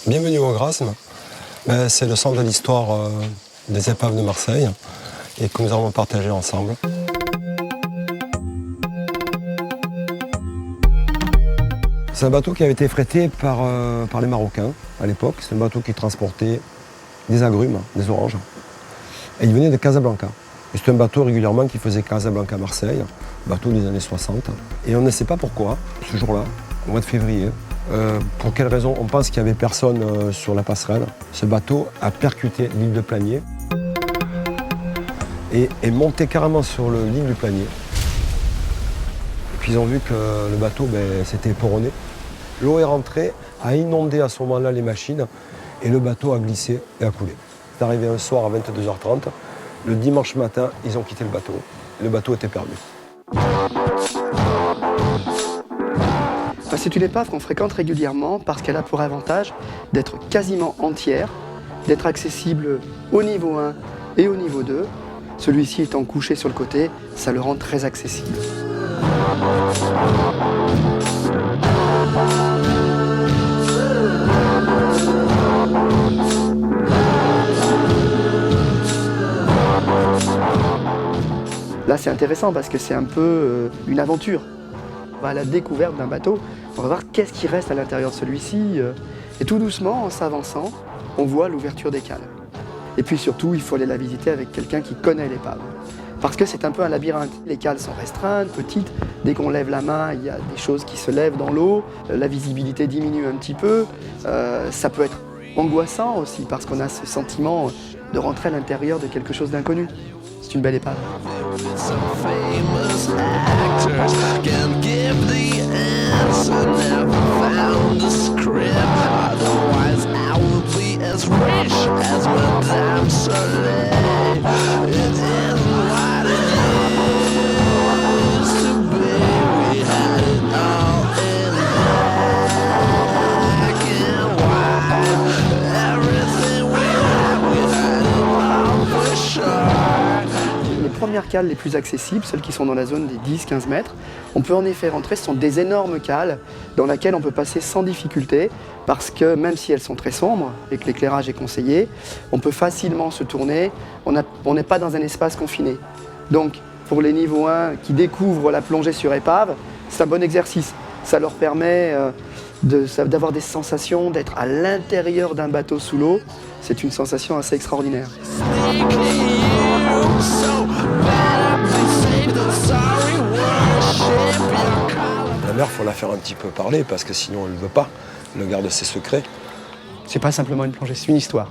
Bienvenue au Grasme. C'est le centre de l'histoire des épaves de Marseille et que nous allons partager ensemble. C'est un bateau qui avait été frété par les Marocains à l'époque. C'est un bateau qui transportait des agrumes, des oranges. Et il venait de Casablanca. C'est un bateau régulièrement qui faisait Casablanca-Marseille, bateau des années 60. Et on ne sait pas pourquoi, ce jour-là, au mois de février, pour quelle raison, on pense qu'il n'y avait personne sur la passerelle. Ce bateau a percuté l'île de Planier et est monté carrément sur l'île du Planier. Puis ils ont vu que le bateau s'était éperonné. L'eau est rentrée, a inondé à ce moment-là les machines et le bateau a glissé et a coulé. C'est arrivé un soir à 22h30. Le dimanche matin, ils ont quitté le bateau. Le bateau était perdu. C'est une épave qu'on fréquente régulièrement parce qu'elle a pour avantage d'être quasiment entière, d'être accessible au niveau 1 et au niveau 2. Celui-ci étant couché sur le côté, ça le rend très accessible. Là, c'est intéressant parce que c'est un peu une aventure. On va à la découverte d'un bateau, on va voir qu'est-ce qui reste à l'intérieur de celui-ci. Et tout doucement, en s'avançant, on voit l'ouverture des cales. Et puis surtout, il faut aller la visiter avec quelqu'un qui connaît l'épave. Parce que c'est un peu un labyrinthe. Les cales sont restreintes, petites. Dès qu'on lève la main, il y a des choses qui se lèvent dans l'eau. La visibilité diminue un petit peu. Ça peut être angoissant aussi parce qu'on a ce sentiment de rentrer à l'intérieur de quelque chose d'inconnu. C'est une belle épave. Les premières cales les plus accessibles, celles qui sont dans la zone des 10-15 mètres, on peut en effet rentrer, ce sont des énormes cales dans lesquelles on peut passer sans difficulté parce que même si elles sont très sombres et que l'éclairage est conseillé, on peut facilement se tourner, on n'est pas dans un espace confiné. Donc pour les niveaux 1 qui découvrent la plongée sur épave, c'est un bon exercice. Ça leur permet d'avoir des sensations, d'être à l'intérieur d'un bateau sous l'eau. C'est une sensation assez extraordinaire. La mer, il faut la faire un petit peu parler parce que sinon elle ne veut pas. Elle garde ses secrets. C'est pas simplement une plongée, c'est une histoire.